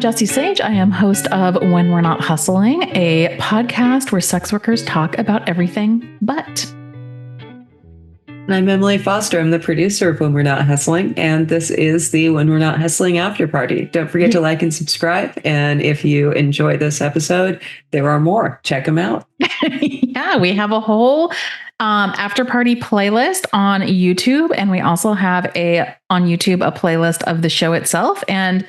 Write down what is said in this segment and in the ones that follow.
Jessie Sage. I am host of When We're Not Hustling, a podcast where sex workers talk about everything but. And I'm Emily Foster. I'm the producer of When We're Not Hustling, and this is the When We're Not Hustling After Party. Don't forget to like and subscribe. And if you enjoy this episode, there are more. Check them out. Yeah, we have a whole after party playlist on YouTube, and we also have on YouTube a playlist of the show itself. And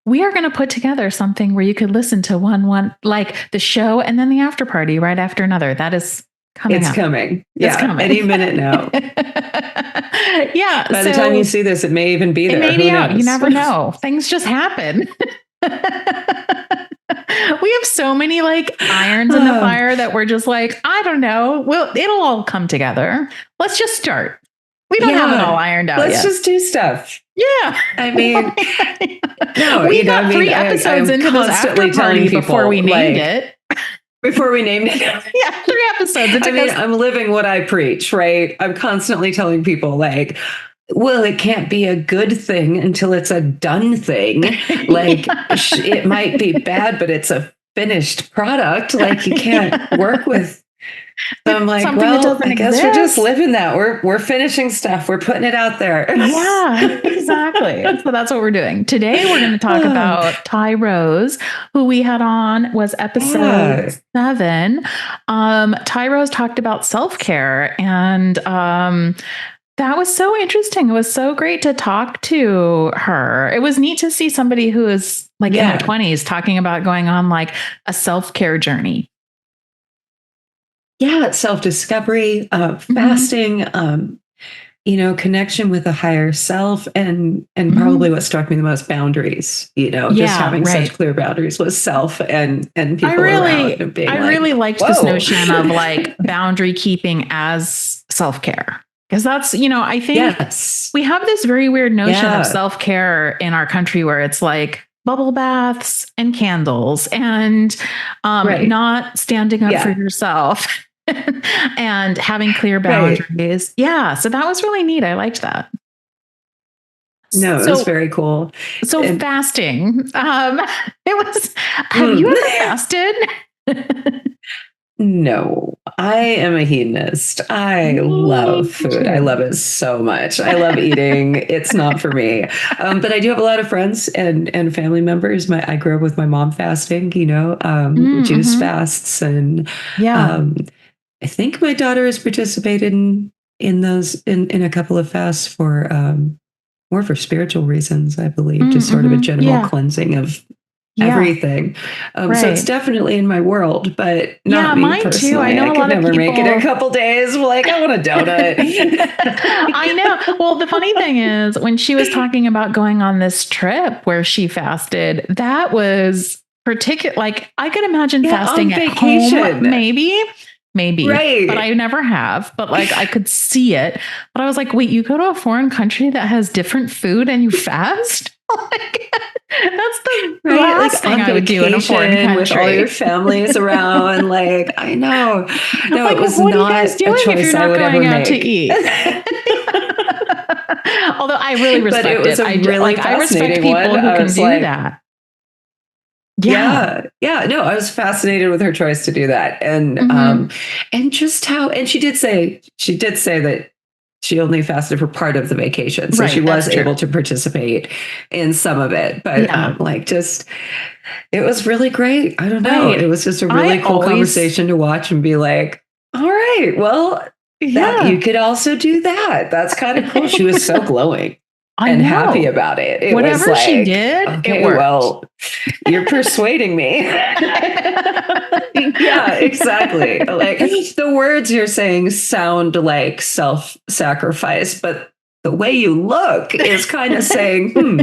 we are going to put together something where you could listen to one like the show and then the after party right after another. That is coming. It's coming. Yeah, it's coming. Any minute now. Yeah. By the time you see this, it may even be there. It may be out. You never know. Things just happen. We have so many like irons in the fire that we're just like, I don't know. Well, it'll all come together. Let's just start. We don't have it all ironed out. Let's just do stuff. Yeah. I mean, no, we got 3 episodes into this after party before we named it. Before we named it. Yeah, 3 episodes. I'm living what I preach, right? I'm constantly telling people like, well, it can't be a good thing until it's a done thing. Like it might be bad, but it's a finished product. Like you can't work with. So I'm like, something well, I guess we're just living that. We're finishing stuff. We're putting it out there. Yeah, exactly. So that's what we're doing. Today we're going to talk about Ty Rose, who we had on was episode 7. Ty Rose talked about self-care, and that was so interesting. It was so great to talk to her. It was neat to see somebody who is like in their 20s talking about going on like a self-care journey. Yeah, self-discovery, fasting, connection with a higher self, and probably what struck me the most, boundaries. Just having such clear boundaries with self and people around. And being I really liked this notion of like boundary keeping as self-care. Because that's, I think we have this very weird notion of self-care in our country where it's like bubble baths and candles and not standing up for yourself and having clear boundaries. Right. Yeah. So that was really neat. I liked that. No, it was very cool. So fasting, it was, have you ever fasted? No, I am a hedonist. I love food. I love it so much. I love eating. It's not for me. But I do have a lot of friends and family members. I grew up with my mom fasting, juice fasts. And I think my daughter has participated in those, in a couple of fasts for more for spiritual reasons, I believe, just sort of a general cleansing of everything. So it's definitely in my world, but not me mine personally. Too. I know I could never make it a couple days. Like, I want a donut. I know. Well, the funny thing is when she was talking about going on this trip where she fasted, that was particular. Like I could imagine fasting on at vacation. Home, maybe, right. But I never have, but like I could see it, but I was like, wait, you go to a foreign country that has different food and you fast? Like, that's the last thing I would do in a foreign country with all your families around. Like, I know. No, like, it was what not are you guys doing a choice if you're I not would going ever out make. to eat? Although I really respect it. Was I respect people who can do that. Yeah. No, I was fascinated with her choice to do that. And and just how, and she did say that she only fasted for part of the vacation. So she was able to participate in some of it. But it was really great. I don't know. It was just a really cool conversation to watch and be like, all right, well, you could also do that. That's kind of cool. She was so glowing. And happy about it. Whatever was like, she did, okay, it worked. Well, you're persuading me. Yeah, exactly. Like the words you're saying sound like self-sacrifice, but the way you look is kind of saying, Well,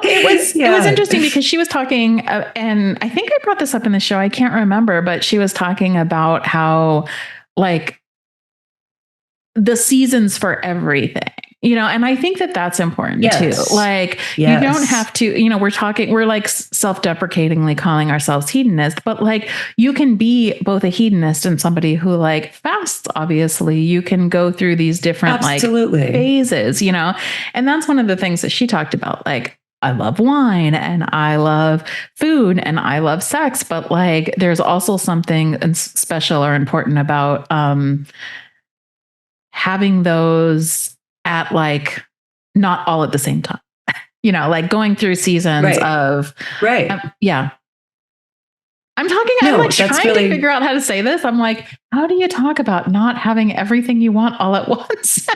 it was interesting because she was talking, and I think I brought this up in the show. I can't remember, but she was talking about how like the seasons for everything. And I think that that's important too. Yes. Like, you don't have to, we're like self-deprecatingly calling ourselves hedonist, but like you can be both a hedonist and somebody who like fasts, obviously. You can go through these different like phases, and that's one of the things that she talked about. Like, I love wine and I love food and I love sex, but like there's also something special or important about having those at like not all at the same time, like going through seasons of yeah. I'm like trying to figure out how to say this. I'm like, how do you talk about not having everything you want all at once?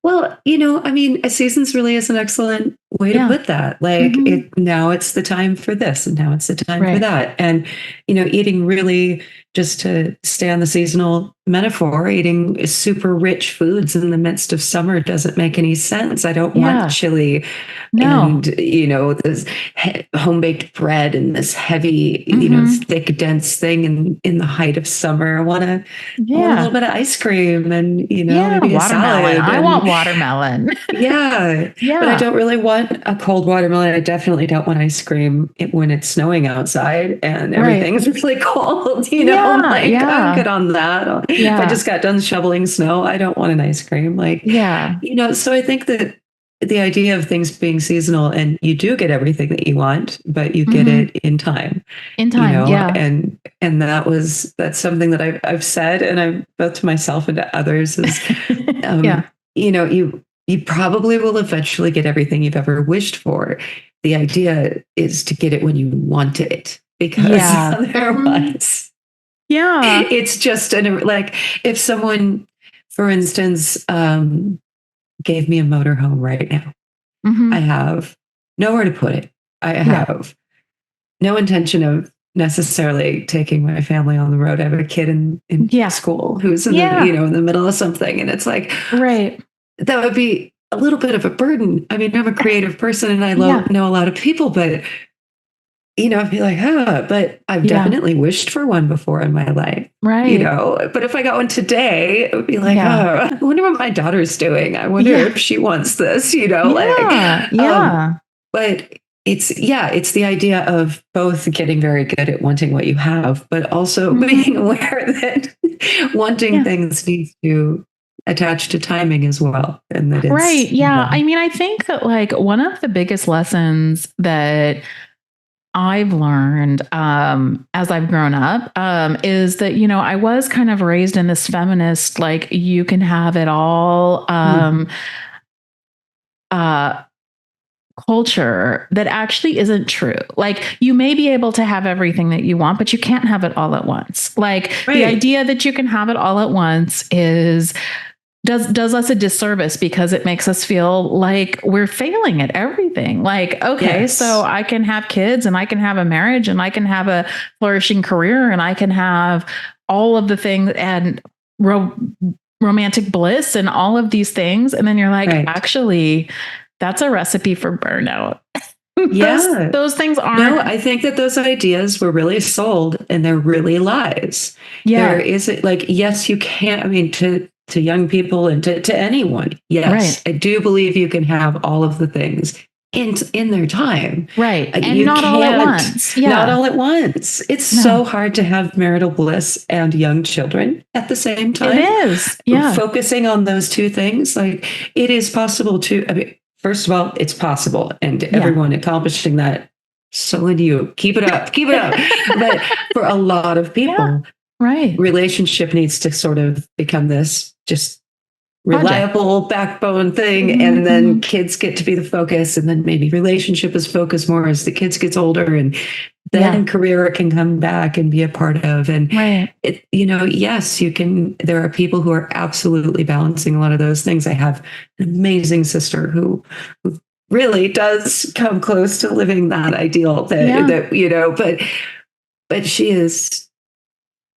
Well, a seasons really is an excellent way to put that. Like now it's the time for this and now it's the time for that. And, eating really, just to stay on the seasonal metaphor, eating super rich foods in the midst of summer doesn't make any sense. I don't want chili and, this home-baked bread and this heavy, thick, dense thing in the height of summer. I want a little bit of ice cream and, maybe a salad. I want watermelon. Yeah. But I don't really want a cold watermelon. I definitely don't want ice cream when it's snowing outside and everything's really cold, I'm good on that. If I just got done shoveling snow, I don't want an ice cream. So I think that the idea of things being seasonal and you do get everything that you want, but you get it in time. And that's something that I've said, and I've both to myself and to others is, you probably will eventually get everything you've ever wished for. The idea is to get it when you want it, because otherwise, it's just like if someone, for instance, gave me a motorhome right now. I have nowhere to put it. I have no intention of necessarily taking my family on the road. I have a kid in school who's in in the middle of something, and it's like that would be a little bit of a burden. I mean, I'm a creative person and I know a lot of people, but I'd be like, but I've definitely wished for one before in my life. Right. But if I got one today, it would be like, I wonder what my daughter's doing. I wonder if she wants this, but it's the idea of both getting very good at wanting what you have, but also being aware that wanting things needs to attach to timing as well. And that it's I mean, I think that like one of the biggest lessons that I've learned as I've grown up is that, I was kind of raised in this feminist, like you can have it all culture that actually isn't true. Like you may be able to have everything that you want, but you can't have it all at once. Like the idea that you can have it all at once does us a disservice because it makes us feel like we're failing at everything. Like, okay, so I can have kids and I can have a marriage and I can have a flourishing career and I can have all of the things and romantic bliss and all of these things. And then you're like, actually, that's a recipe for burnout. Those things aren't. No, I think that those ideas were really sold and they're really lies. There is like, yes, you can't, I mean, to young people and to anyone. Yes, I do believe you can have all of the things in their time. Right. And not all at once. Not all at once. It's so hard to have marital bliss and young children at the same time. It is. Yeah. Focusing on those two things. Like it is possible to, I mean, first of all, it's possible. And everyone accomplishing that. So would you keep it up. But for a lot of people, relationship needs to sort of become this just reliable backbone thing. And then kids get to be the focus. And then maybe relationship is focused more as the kids gets older. And then career can come back and be a part of. And, yes, you can. There are people who are absolutely balancing a lot of those things. I have an amazing sister who really does come close to living that ideal but she is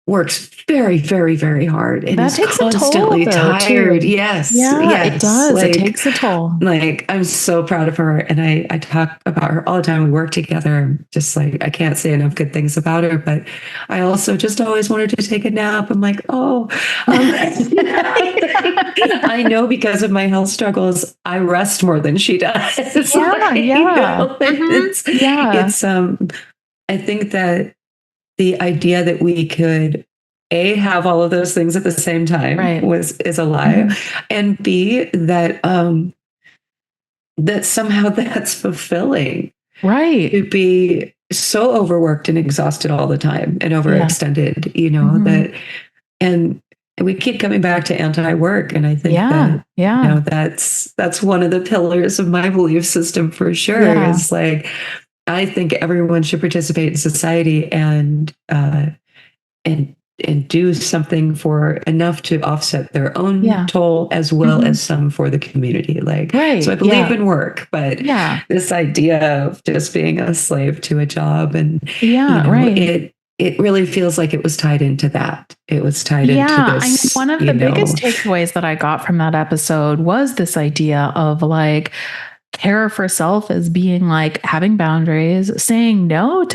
works very, very, very hard and That is takes a toll, constantly though, tired. too. Yes. Yeah, it Yes. does. It takes a toll. Like I'm so proud of her. And I talk about her all the time. We work together. Just like I can't say enough good things about her. But I also just always wanted to take a nap. I'm like, I know because of my health struggles, I rest more than she does. Yeah, yeah. It's I think that the idea that we could have all of those things at the same time is a lie, and B, that somehow that's fulfilling, to be so overworked and exhausted all the time and overextended, that, and we keep coming back to anti-work, and I think that's one of the pillars of my belief system for sure. Is like, I think everyone should participate in society and do something for enough to offset their own toll, as well as some for the community. So I believe in work, but this idea of just being a slave to a job, and it really feels like it was tied into that. It was tied into this. One of the biggest takeaways that I got from that episode was this idea of like, care for self as being like having boundaries, saying no. And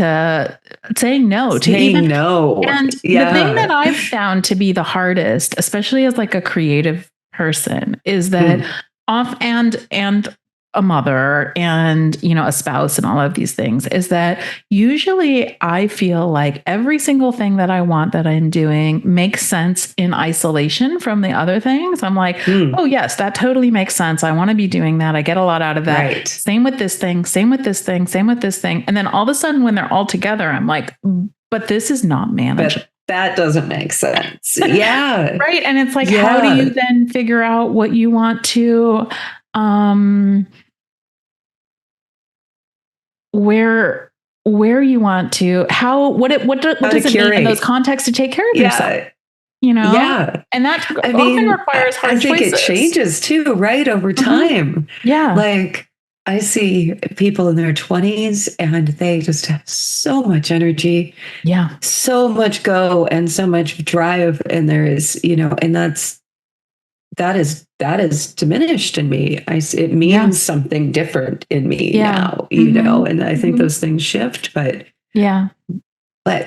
the thing that I've found to be the hardest, especially as like a creative person, is that and a mother and, a spouse and all of these things, is that usually I feel like every single thing that I want that I'm doing makes sense in isolation from the other things. I'm like, oh yes, that totally makes sense. I want to be doing that. I get a lot out of that. Right. Same with this thing, same with this thing, same with this thing. And then all of a sudden when they're all together, I'm like, but this is not manageable. That doesn't make sense. Yeah. Right. And it's like, how do you then figure out what you want to, where you want to, what does it mean in those contexts to take care of yourself? And that often requires hard choices. I think it changes too, right? Over time. Yeah. Like I see people in their 20s and they just have so much energy. Yeah. So much go and so much drive. And there is, and that is diminished in me. It means something different in me now, and I think those things shift, but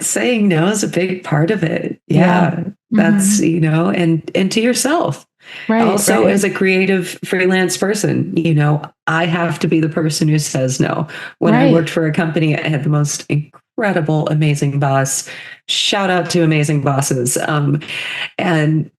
saying no is a big part of it. That's, and to yourself. Right. Also, as a creative freelance person, I have to be the person who says no. When I worked for a company, I had the most incredible, amazing boss. Shout out to amazing bosses. And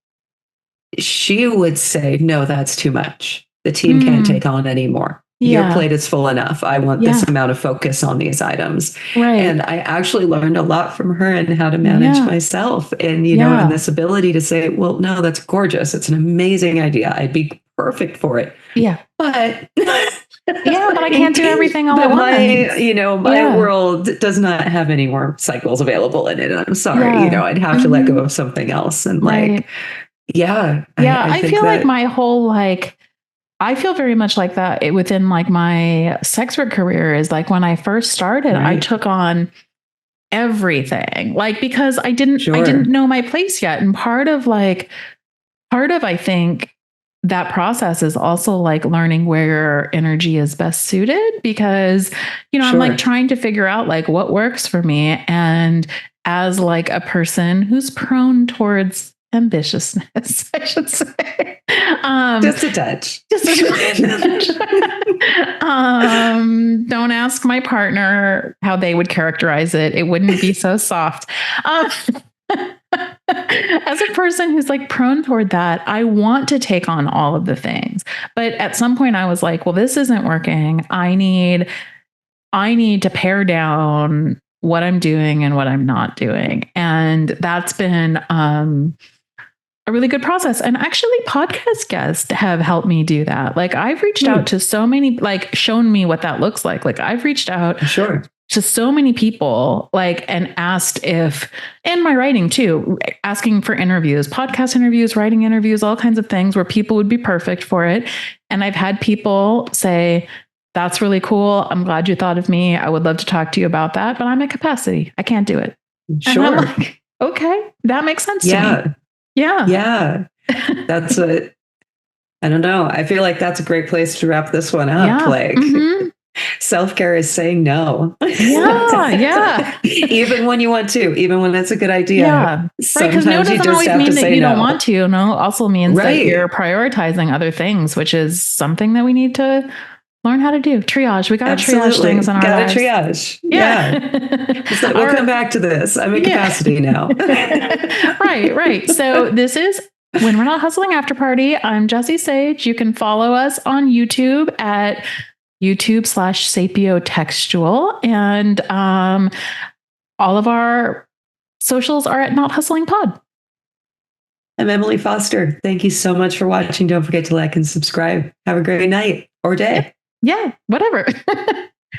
she would say, no, that's too much. The team can't take on anymore. Your plate is full enough. I want this amount of focus on these items. Right. And I actually learned a lot from her and how to manage myself, and, and this ability to say, well, no, that's gorgeous. It's an amazing idea. I'd be perfect for it. Yeah. But but I can't do everything all at once. My world does not have any more cycles available in it. I'm sorry. I'd have to let go of something else. And I feel like my whole, I feel very much like that within like my sex work career. Is like when I first started, I took on everything, because I didn't know my place yet. And part of I think that process is also like learning where your energy is best suited, because, I'm like trying to figure out like what works for me. And as like a person who's prone towards ambitiousness, I should say. Just a touch. Don't ask my partner how they would characterize it. It wouldn't be so soft. As a person who's like prone toward that, I want to take on all of the things. But at some point I was like, well, this isn't working. I need to pare down what I'm doing and what I'm not doing. And that's been a really good process. And actually podcast guests have helped me do that. Like I've reached out to so many, shown me what that looks like. Like I've reached out to so many people, and asked if, and my writing too, asking for interviews, podcast interviews, writing interviews, all kinds of things where people would be perfect for it. And I've had people say, that's really cool. I'm glad you thought of me. I would love to talk to you about that, but I'm at capacity. I can't do it. Sure. And I'm like, Okay. That makes sense to Yeah. me. Yeah. Yeah. That's what, I don't know. I feel like that's a great place to wrap this one up. Yeah. Like, self-care is saying no. Yeah. Yeah. Even when you want to, even when it's a good idea. Yeah. Right. Because no Sometimes you doesn't just always have to mean that say you don't no. want to. No, also means that Right. you're prioritizing other things, which is something that we need to learn how to do. Triage. We got to triage things in our lives. Triage. Yeah. So we'll come back to this. I'm in capacity now. Right. So this is When We're Not Hustling After Party. I'm Jessie Sage. You can follow us on YouTube at YouTube/sapiotextual. And all of our socials are at Not Hustling Pod. I'm Emily Foster. Thank you so much for watching. Don't forget to like and subscribe. Have a great night or day. Yeah, whatever.